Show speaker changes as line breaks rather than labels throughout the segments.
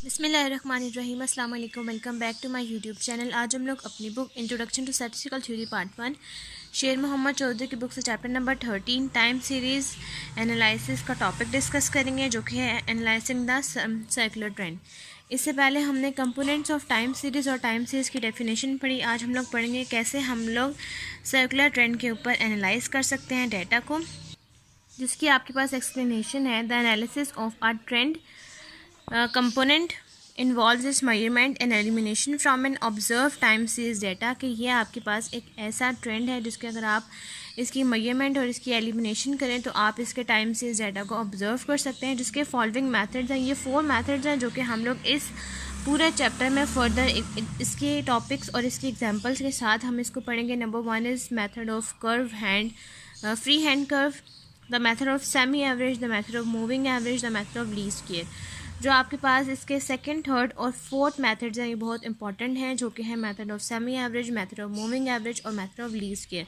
बिस्मिल्लाहिर्रहमानिर्रहीम अस्सलाम वालेकुम। Welcome back to my YouTube channel. आज हम लोग अपनी book introduction to statistical theory part 1 Sher Mohammad Chaudhry की बुक से chapter number 13 time series analysis का टॉपिक डिस्कस करेंगे, जो कि है एनालाइजिंग द सर्कुलर ट्रेंड। इससे पहले हमने कंपोनेंट्स ऑफ टाइम सीरीज़ और टाइम सीरीज़ की डेफिनेशन पढ़ी। आज हम लोग पढ़ेंगे कैसे हम लोग सर्कुलर ट्रेंड के ऊपर एनालाइज कर सकते हैं डाटा को, जिसकी आपके पास एक्सप्लेनेशन है। The analysis of a trend component involves its measurement and elimination from an observed time series data। कि ये आपके पास एक ऐसा ट्रेंड है जिसके अगर आप इसकी मेजरमेंट और इसकी एलिमिनेशन करें तो आप इसके टाइम सीरीज डाटा को ऑब्जर्व कर सकते हैं, जिसके फॉलोइंग मेथड्स हैं। ये 4 मेथड्स हैं जो कि हम लोग इस पूरे चैप्टर में फर्दर इसके टॉपिक्स और इसके एग्जांपल्स के साथ हम इसको पढ़ेंगे। Number 1 is method of curve hand, free hand curve, the method of semi average, the method of moving average, the method of least square. जो आपके पास इसके सेकंड, थर्ड और फोर्थ मेथड्स हैं, ये बहुत इंपॉर्टेंट हैं, जो कि है method of semi average, method of moving average और मेथड ऑफ लीस्ट स्क्वायर।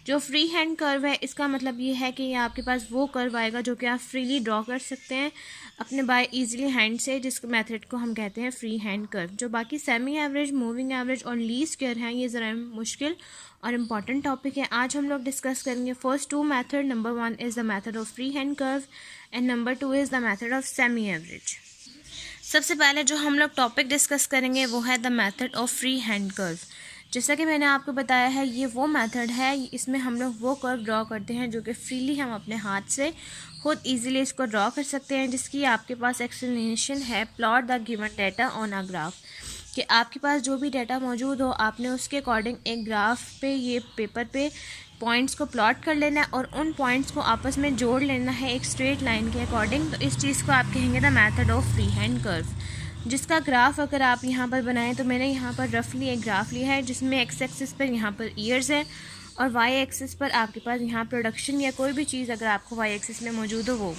जो फ्री हैंड कर्व है, इसका मतलब ये है कि ये आपके पास वो कर्व आएगा जो कि आप फ्रीली ड्रॉ कर सकते हैं अपने बाय इजीली हैंड से, जिस मेथड को हम कहते हैं फ्री हैंड कर्व। जो बाकी सेमी एवरेज, मूविंग एवरेज और लीस्ट स्क्वायर हैं, ये ज़रा मुश्किल और इम्पॉर्टेंट टॉपिक है। आज हम लोग डिस्कस करेंगे first 2 method. Number 1 is the method of free hand curve and number 2 is the method of semi average. सबसे पहले जो हम लोग टॉपिक डिस्कस करेंगे वो है the method of free hand curve. जैसा कि मैंने आपको बताया है, ये वो मेथड है, इसमें हम लोग वो कर्व ड्रॉ करते हैं जो कि फ्रीली हम अपने हाथ से खुद इजीली इसको ड्रॉ कर सकते हैं, जिसकी आपके पास एक्सप्लेनेशन है। Plot the given data on a graph. कि आपके पास जो भी डाटा मौजूद हो, आपने उसके अकॉर्डिंग एक ग्राफ पे, ये पेपर पे पॉइंट्स को प्लॉट कर लेना है और उन पॉइंट्स को आपस में जोड़ लेना है एक स्ट्रेट लाइन के अकॉर्डिंग। तो इस चीज़ को आप कहेंगे the method of free hand curve, जिसका ग्राफ अगर आप यहाँ पर बनाएं तो मैंने यहाँ पर रफली एक ग्राफ लिया है, जिसमें एक्स एक्सिस पर यहाँ पर ईयर्स है और वाई एक्सिस पर आपके पास यहाँ प्रोडक्शन या कोई भी चीज़ अगर आपको वाई एक्सिस में मौजूद हो वो।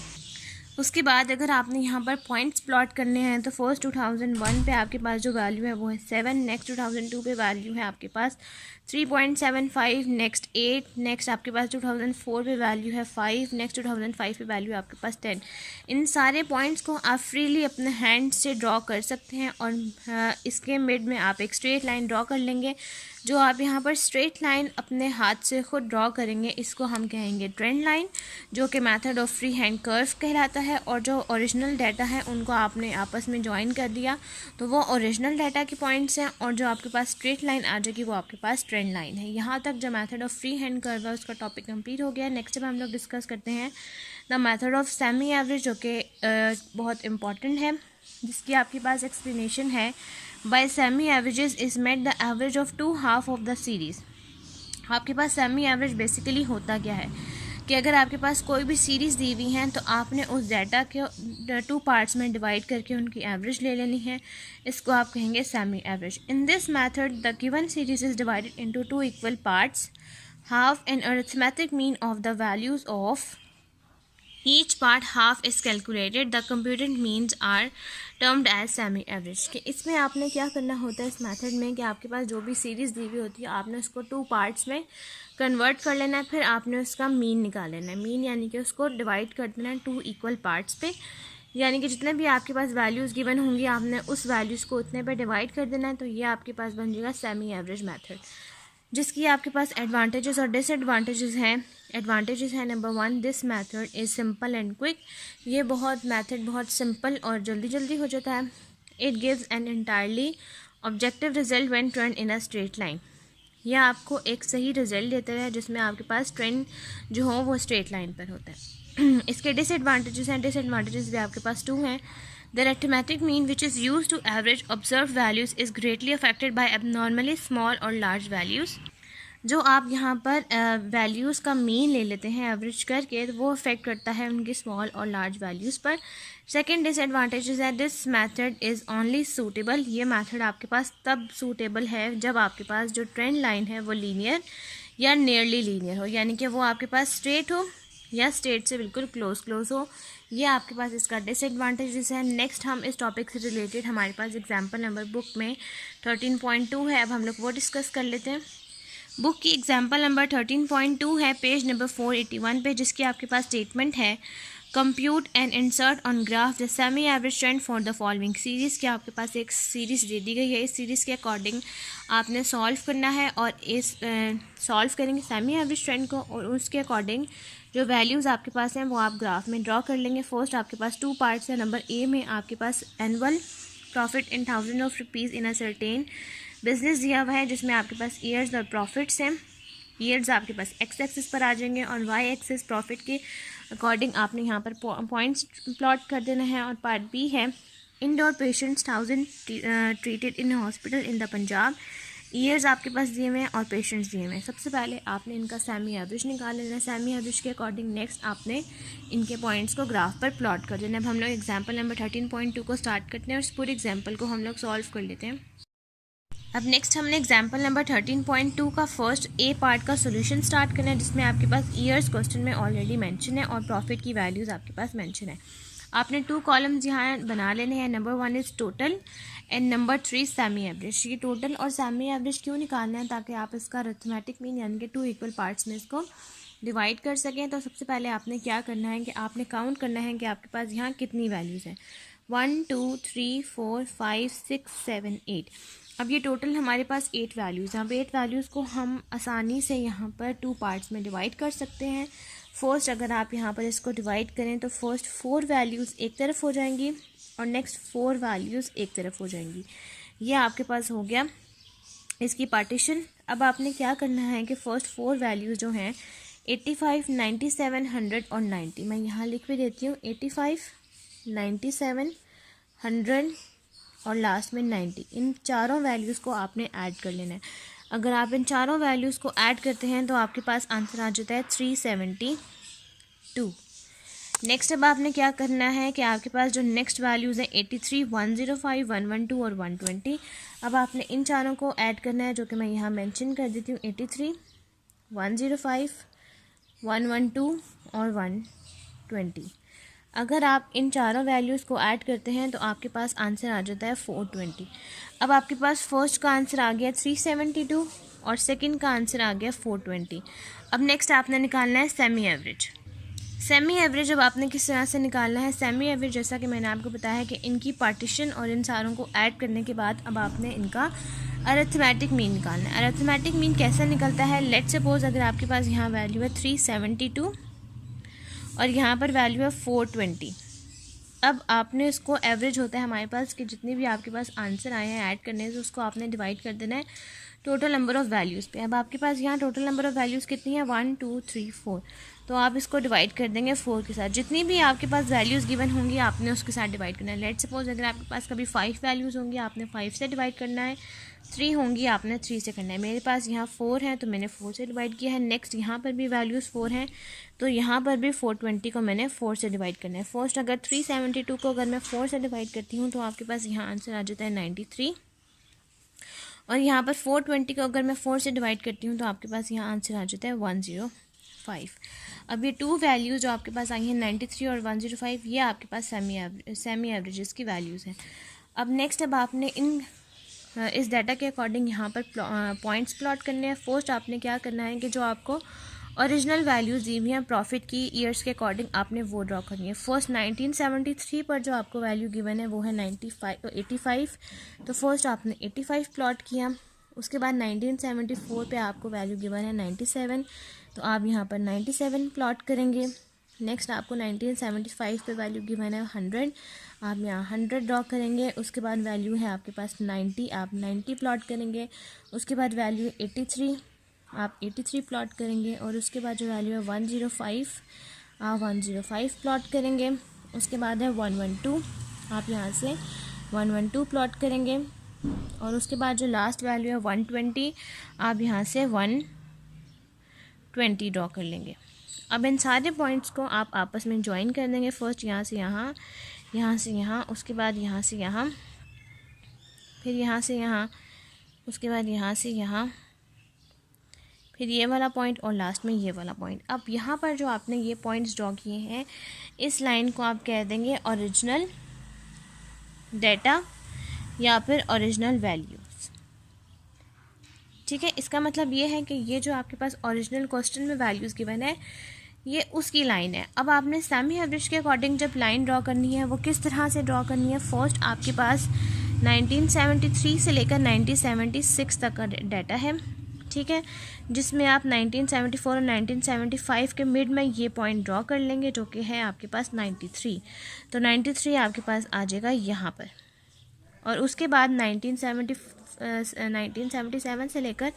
उसके बाद अगर आपने यहाँ पर पॉइंट्स प्लॉट करने हैं तो फर्स्ट 2001 पे आपके पास जो वैल्यू है वो है 7, नेक्स्ट 2002 पे वैल्यू है आपके पास 3.75, नेक्स्ट 8, नेक्स्ट आपके पास 2004 पे वैल्यू है 5, नेक्स्ट 2005 पे वैल्यू है आपके पास 10। इन सारे पॉइंट्स को आप फ्रीली अपने हैंड से ड्रॉ कर सकते हैं और इसके मिड में आप एक स्ट्रेट लाइन ड्रॉ कर लेंगे। जो आप यहाँ पर स्ट्रेट लाइन अपने हाथ से खुद ड्रॉ करेंगे, इसको हम कहेंगे ट्रेंड लाइन, जो कि method of free hand curve कहलाता है। और जो ओरिजिनल डाटा है उनको आपने आपस में ज्वाइन कर दिया तो वो ओरिजिनल डाटा के पॉइंट्स हैं, और जो आपके पास स्ट्रेट लाइन आ जाएगी वो आपके पास ट्रेंड लाइन है। यहाँ तक जो method of free hand curve है उसका टॉपिक कंप्लीट हो गया। नेक्स्ट हम लोग डिस्कस करते हैं the method of semi average, जो कि बहुत इंपॉर्टेंट है, जिसकी आपके पास एक्सप्लेनेशन है। Bye semi averages is made the average of 2 half of the series. आपके पास सेमी एवरेज बेसिकली होता क्या है कि अगर आपके पास कोई भी सीरीज़ दी हुई हैं तो आपने उस डाटा के 2 पार्ट्स में डिवाइड करके उनकी एवरेज ले लेनी है, इसको आप कहेंगे semi average. In this method the given series is divided into 2 equal parts, half an arithmetic mean of the values of each part half is calculated, the computed means are termed as semi average। कि इसमें आपने क्या करना होता है इस method में कि आपके पास जो भी सीरीज़ दी हुई होती है आपने उसको 2 पार्ट्स में कन्वर्ट कर लेना है, फिर आपने उसका मीन निकाल लेना है। मीन यानी कि उसको डिवाइड कर देना है 2 इक्वल पार्ट्स पे, यानी कि जितने भी आपके पास वैल्यूज़ गिवन होंगी आपने उस वैल्यूज़ को उतने पे डिवाइड कर देना है। तो ये आपके पास बन जाएगा सेमी एवरेज मेथड, जिसकी आपके पास एडवांटेजेस और डिसएडवांटेजेस हैं। एडवांटेजेस हैं number 1, this method is simple and quick. ये मेथड बहुत सिंपल और जल्दी हो जाता है। It gives an entirely objective result when trend in a straight line. यह आपको एक सही रिजल्ट देता है जिसमें आपके पास ट्रेंड जो हो वो स्ट्रेट लाइन पर होता है। इसके डिसएडवांटेजेस हैं, डिसएडवांटेजेस भी आपके पास 2 हैं। The arithmetic mean which is used to average observed values is greatly affected by abnormally small or large values। जो आप यहाँ पर वैल्यूज़ का मीन ले लेते हैं एवरेज करके, तो वो अफेक्ट करता है उनकी स्मॉल और लार्ज वैल्यूज़ पर। सेकेंड डिसएडवांटेजेस है, this method is only suitable. ये मेथड आपके पास तब सूटेबल है जब आपके पास जो ट्रेंड लाइन है वो लीनियर या नियरली लीनियर हो, यानी कि वो आपके पास स्ट्रेट हो या स्ट्रेट से बिल्कुल क्लोज हो। ये आपके पास इसका डिसएडवांटेजेस है। नेक्स्ट हम इस टॉपिक से रिलेटेड हमारे पास एग्जाम्पल नंबर बुक में 13.2 है, अब हम लोग वो डिस्कस कर लेते हैं। बुक की एग्जाम्पल नंबर 13.2 है पेज नंबर 481 पे, जिसकी आपके पास स्टेटमेंट है compute and insert on graph the semi average trend for the following series. क्या आपके पास एक सीरीज़ दे दी गई है, इस सीरीज़ के अकॉर्डिंग आपने सॉल्व करना है और इस सॉल्व करेंगे सेमी एवरेज ट्रेंड को और उसके अकॉर्डिंग जो वैल्यूज़ आपके पास हैं वो आप ग्राफ में ड्रॉ कर लेंगे। फर्स्ट आपके पास 2 पार्ट्स है। नंबर ए में आपके पास annual profit in thousand of rupees in a certain business दिया हुआ है, जिसमें आपके पास ईयर्स और प्रॉफिट्स हैं। ईयर्स आपके पास एक्स एक्सिस पर आ जाएंगे और वाई एक्सिस प्रॉफिट के अकॉर्डिंग आपने यहाँ पर पॉइंट्स प्लॉट कर देना है। और पार्ट बी है indoor patients 1000 treated in hospital in the Punjab. Years आपके पास दिए हुए हैं और पेशेंट्स दिए हुए हैं। सबसे पहले आपने इनका सेमी एवरेज निकाल लेना है। सेमी एवरेज के अकॉर्डिंग नेक्स्ट आपने इनके पॉइंट्स को ग्राफ पर प्लॉट कर देना है। अब हम लोग एग्जाम्पल नंबर 13.2 को स्टार्ट करते हैं और इस पूरे एग्जाम्पल को हम लोग सॉल्व कर लेते हैं। अब नेक्स्ट हमने एग्जाम्पल नंबर 13.2 का फर्स्ट ए पार्ट का सोल्यूशन स्टार्ट करना है, जिसमें आपके पास ईयर्स क्वेश्चन में ऑलरेडी मेंशन है और प्रॉफिट की वैल्यूज़ आपके पास मेंशन है। आपने 2 कॉलम्स यहाँ बना लेने हैं। Number 1 is total and number 3 semi average. ये टोटल और सेमी एवरेज क्यों निकालना है, ताकि आप इसका अरिथमेटिक मीन यानी कि 2 इक्वल पार्ट्स में इसको डिवाइड कर सकें। तो सबसे पहले आपने क्या करना है कि आपने काउंट करना है कि आपके पास यहाँ कितनी वैल्यूज़ हैं। 1 2 3 4 5 6 7 8। अब ये टोटल हमारे पास 8 वैल्यूज़ हैं। अब 8 वैल्यूज़ को हम आसानी से यहाँ पर 2 पार्ट्स में डिवाइड कर सकते हैं। फर्स्ट अगर आप यहाँ पर इसको डिवाइड करें तो फर्स्ट 4 वैल्यूज़ एक तरफ हो जाएंगी और नेक्स्ट 4 वैल्यूज़ एक तरफ हो जाएंगी। ये आपके पास हो गया इसकी पार्टीशन। अब आपने क्या करना है कि फ़र्स्ट 4 वैल्यूज़ जो हैं 85, 97, 100 और 90, मैं यहाँ लिख भी देती हूँ 85, 97, 100 और लास्ट में 90। इन चारों वैल्यूज़ को आपने ऐड कर लेना है। अगर आप इन चारों वैल्यूज़ को ऐड करते हैं तो आपके पास आंसर आ जाता है 372। नेक्स्ट अब आपने क्या करना है कि आपके पास जो नेक्स्ट वैल्यूज़ हैं 83, 105, 112 और 120। अब आपने इन चारों को ऐड करना है, जो कि मैं यहाँ मेंशन कर देती हूँ 83, 105, 112 और 120। अगर आप इन चारों वैल्यूज़ को ऐड करते हैं तो आपके पास आंसर आ जाता है 420। अब आपके पास फर्स्ट का आंसर आ गया 372 और सेकंड का आंसर आ गया 420। अब नेक्स्ट आपने निकालना है सेमी एवरेज। सेमी एवरेज अब आपने किस तरह से निकालना है, सेमी एवरेज जैसा कि मैंने आपको बताया है कि इनकी पार्टीशन और इन सारों को ऐड करने के बाद अब आपने इनका अरिथमेटिक मीन निकालना है। अरिथमेटिक मीन कैसे निकलता है, लेट्स सपोज अगर आपके पास यहाँ वैल्यू है 372 और यहाँ पर वैल्यू है 420। अब आपने इसको एवरेज होता है हमारे पास कि जितने भी आपके पास आंसर आए हैं ऐड करने से उसको आपने डिवाइड कर देना है टोटल नंबर ऑफ़ वैल्यूज़ पे। अब आपके पास यहाँ टोटल नंबर ऑफ़ वैल्यूज़ कितनी है 1 2 3 4, तो आप इसको डिवाइड कर देंगे 4 के साथ। जितनी भी आपके पास वैल्यूज़ गिवन होंगी आपने उसके साथ डिवाइड करना है। लेट्स सपोज अगर आपके पास कभी 5 वैल्यूज़ होंगी आपने 5 से डिवाइड करना है, 3 होंगी आपने 3 से करना है। मेरे पास यहाँ 4 है तो मैंने 4 से डिवाइड किया है। नेक्स्ट यहाँ पर भी वैल्यूज़ 4 हैं तो यहाँ पर भी 420 को मैंने 4 से डिवाइड करना है। फर्स्ट अगर 372 को अगर मैं 4 से डिवाइड करती हूँ तो आपके पास यहाँ आंसर आ जाता है 93 और यहाँ पर 420 को अगर मैं 4 से डिवाइड करती हूँ तो आपके पास यहाँ आंसर आ जाता है 105। अब ये 2 वैल्यूज़ जो आपके पास आई हैं 93 और 105, ये आपके पास सेमी एवरेजेस की वैल्यूज़ हैं। अब नेक्स्ट अब आपने इस डाटा के अकॉर्डिंग यहाँ पर पॉइंट्स प्लॉट करने हैं। फर्स्ट आपने क्या करना है कि जो आपको ओरिजिनल वैल्यूज़ दी हुई हैं प्रॉफिट की ईयर्स के अकॉर्डिंग आपने वो ड्रॉ करनी है। फर्स्ट 1973 पर जो आपको वैल्यू गिवन है वो है 85, तो फर्स्ट आपने 85 प्लॉट किया। उसके बाद 1974 पे आपको वैल्यू गिवन है 97, तो आप यहाँ पर 97 प्लॉट करेंगे। नेक्स्ट आपको 1975 पे वैल्यू गिवन है 100, आप यहाँ 100 ड्रॉ करेंगे। उसके बाद वैल्यू है आपके पास 90, आप 90 प्लॉट करेंगे। उसके बाद वैल्यू 83, आप 83 प्लॉट करेंगे। और उसके बाद जो वैल्यू है 105, आप 105 प्लॉट करेंगे। उसके बाद है 112, आप यहाँ से 112 प्लॉट करेंगे। और उसके बाद जो लास्ट वैल्यू है 120, आप यहाँ से 120 ड्रॉ कर लेंगे। अब इन सारे पॉइंट्स को आप आपस में ज्वाइन कर देंगे। फर्स्ट यहाँ से यहाँ, यहाँ से यहाँ, उसके बाद यहाँ से यहाँ, फिर यहाँ से यहाँ, उसके बाद यहाँ से यहाँ, फिर ये वाला पॉइंट और लास्ट में ये वाला पॉइंट। अब यहाँ पर जो आपने ये पॉइंट्स ड्रॉ किए हैं इस लाइन को आप कह देंगे ओरिजिनल डेटा या फिर ओरिजिनल वैल्यूज़। ठीक है, इसका मतलब ये है कि ये जो आपके पास ओरिजिनल क्वेश्चन में वैल्यूज़ गिवन है ये उसकी लाइन है। अब आपने सेमी एवरेज के अकॉर्डिंग जब लाइन ड्रॉ करनी है वो किस तरह से ड्रॉ करनी है। फर्स्ट आपके पास 1973 से लेकर 1976 तक का डाटा है, ठीक है, जिसमें आप 1974 और 1975 के मिड में ये पॉइंट ड्रॉ कर लेंगे जो कि है आपके पास 93। तो 93 आपके पास आ जाएगा यहाँ पर। और उसके बाद 1977 से लेकर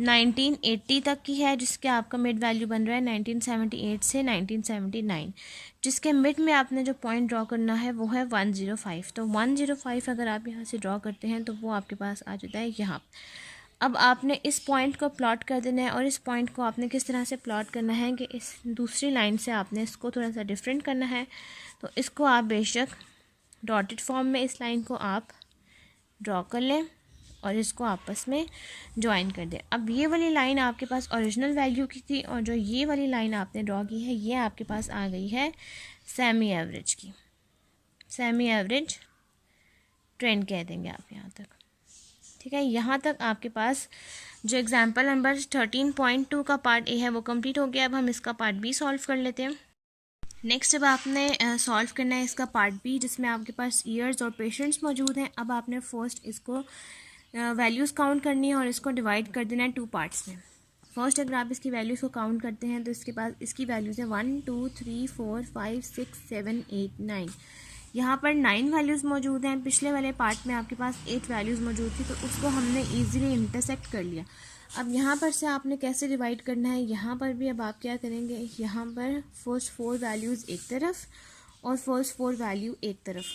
1980 तक की है जिसके आपका मिड वैल्यू बन रहा है 1978 से 1979, जिसके मिड में आपने जो पॉइंट ड्रॉ करना है वो है 105। तो 105 अगर आप यहाँ से ड्रॉ करते हैं तो वो आपके पास आ जाता है यहाँ। अब आपने इस पॉइंट को प्लॉट कर देना है और इस पॉइंट को आपने किस तरह से प्लॉट करना है कि इस दूसरी लाइन से आपने इसको थोड़ा सा डिफरेंट करना है। तो इसको आप बेशक डॉटेड फॉर्म में इस लाइन को आप ड्रॉ कर लें और इसको आपस में ज्वाइन कर दें। अब ये वाली लाइन आपके पास ओरिजिनल वैल्यू की थी और जो ये वाली लाइन आपने ड्रॉ की है ये आपके पास आ गई है सेमी एवरेज की। सेमी एवरेज ट्रेंड कह देंगे आप यहाँ तक, ठीक है। यहाँ तक आपके पास जो एग्जाम्पल नंबर 13.2 का पार्ट ए है वो कंप्लीट हो गया। अब हम इसका पार्ट बी सॉल्व कर लेते हैं। नेक्स्ट अब आपने सॉल्व करना है इसका पार्ट बी जिसमें आपके पास ईयर्स और पेशेंट्स मौजूद हैं। अब आपने फर्स्ट इसको वैल्यूज़ काउंट करनी है और इसको डिवाइड कर देना है 2 पार्ट्स में। फर्स्ट अगर आप इसकी वैल्यूज़ को काउंट करते हैं तो इसके पास इसकी वैल्यूज़ है 1 2 3 4 5 6 7 8 9। यहाँ पर 9 वैल्यूज़ मौजूद हैं। पिछले वाले पार्ट में आपके पास 8 वैल्यूज़ मौजूद थी तो उसको हमने ईजिली इंटरसेक्ट कर लिया। अब यहाँ पर से आपने कैसे डिवाइड करना है, यहाँ पर भी अब आप क्या करेंगे, यहाँ पर फर्स्ट 4 वैल्यूज़ एक तरफ और फर्स्ट 4 वैल्यू एक तरफ,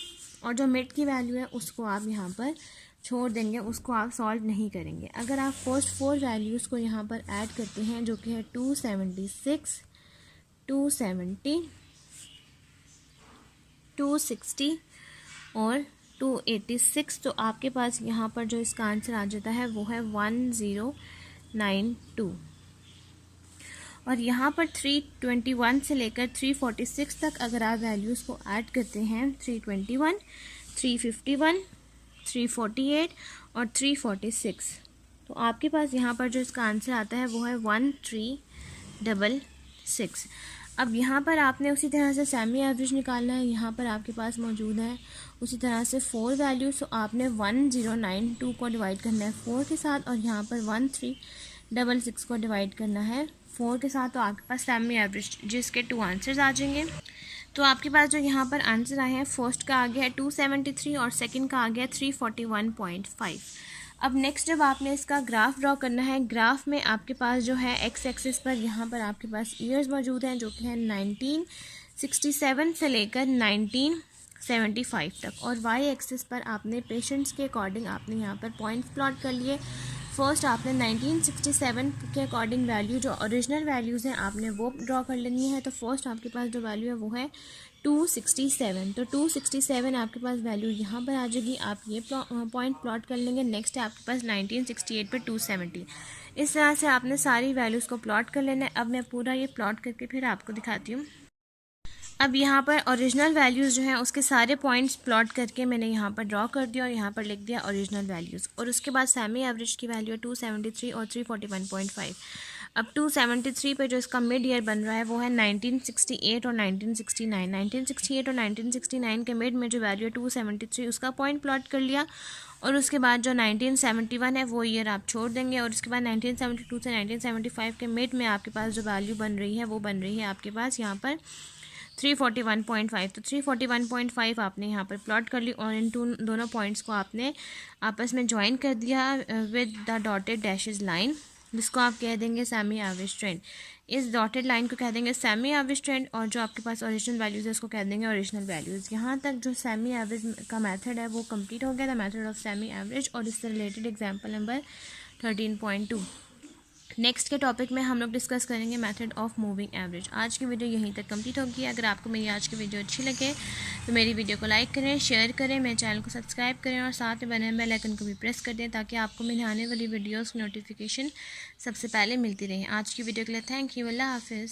और जो मिड की वैल्यू है उसको आप यहाँ पर छोड़ देंगे, उसको आप सॉल्व नहीं करेंगे। अगर आप फर्स्ट 4 वैल्यूज़ को यहाँ पर ऐड करते हैं जो कि है 276, 270, 260 और 286, तो आपके पास यहाँ पर जो इसका आंसर आ जाता है वो है 1092। और यहाँ पर 321 से लेकर 346 तक अगर आप वैल्यूज़ को ऐड करते हैं 321, 351, 348 और 346, तो आपके पास यहाँ पर जो इसका आंसर आता है वो है 1366। अब यहाँ पर आपने उसी तरह से सेमी एवरेज निकालना है। यहाँ पर आपके पास मौजूद है उसी तरह से 4 वैल्यूज़, तो आपने 1092 को डिवाइड करना है 4 के साथ और यहाँ पर 1366 को डिवाइड करना है 4 के साथ। तो आपके पास सेमी एवरेज जिसके 2 आंसर्स आ जाएंगे। तो आपके पास जो यहाँ पर आंसर आए हैं, फर्स्ट का आ गया है 273 और सेकंड का आ गया 341.5। अब नेक्स्ट जब आपने इसका ग्राफ ड्रॉ करना है, ग्राफ में आपके पास जो है एक्स एक्सिस पर यहाँ पर आपके पास ईयर्स मौजूद हैं जो कि है 1967 से लेकर 1975 तक, और वाई एक्सिस पर आपने पेशेंट्स के अकॉर्डिंग आपने यहाँ पर पॉइंट्स प्लॉट कर लिए। फर्स्ट आपने 1967 के अकॉर्डिंग वैल्यू जो ओरिजिनल वैल्यूज़ हैं आपने वो ड्रॉ कर लेनी है। तो फर्स्ट आपके पास जो वैल्यू है वो है 267, तो 267 आपके पास वैल्यू यहाँ पर आ जाएगी। आप ये पॉइंट प्लॉट कर लेंगे। नेक्स्ट है आपके पास 1968 पे 270। इस तरह से आपने सारी वैल्यूज़ को प्लॉट कर लेना है। अब मैं पूरा ये प्लॉट करके फिर आपको दिखाती हूँ। अब यहाँ पर ओरिजिनल वैल्यूज़ जो हैं उसके सारे पॉइंट्स प्लॉट करके मैंने यहाँ पर ड्रॉ कर दिया और यहाँ पर लिख दिया ओरिजिनल वैल्यूज़। और उसके बाद सेमी एवरेज की वैल्यू है 273 और 341.5। अब 273 पे जो इसका मिड ईयर बन रहा है वो है 1968 और 1969। 1968 और 1969 के मिड में जो वैल्यू है 273 उसका पॉइंट प्लॉट कर लिया। और उसके बाद जो 1971 है वो ईयर आप छोड़ देंगे। और उसके बाद 1972 से 1975 के मिड में आपके पास जो वैल्यू बन रही है वो बन रही है आपके पास यहाँ पर 341.5। तो 341.5 आपने यहाँ पर प्लॉट कर ली और इन दोनों पॉइंट्स को आपने आपस में ज्वाइन कर दिया with the dotted dashes line, जिसको आप कह देंगे सेमी एवरेज ट्रेंड। इस डॉटेड लाइन को कह देंगे सेमी एवरेज ट्रेंड और जो आपके पास ओरिजिनल वैल्यूज़ है उसको कह देंगे ओरिजिनल वैल्यूज़। यहाँ तक जो सेमी एवरेज का मेथड है वो कंप्लीट हो गया था, मेथड ऑफ सेमी एवरेज, और इससे रिलेटेड एग्जाम्पल नंबर 13.2। नेक्स्ट के टॉपिक में हम लोग डिस्कस करेंगे मेथड ऑफ मूविंग एवरेज। आज की वीडियो यहीं तक कंप्लीट होगी। अगर आपको मेरी आज की वीडियो अच्छी लगे तो मेरी वीडियो को लाइक करें, शेयर करें, मेरे चैनल को सब्सक्राइब करें और साथ में बने बेल आइकन को भी प्रेस कर दें ताकि आपको मेरे आने वाली वीडियोज़ की नोटिफिकेशन सबसे पहले मिलती रहे। आज की वीडियो के लिए थैंक यू। अल्लाह हाफिज़।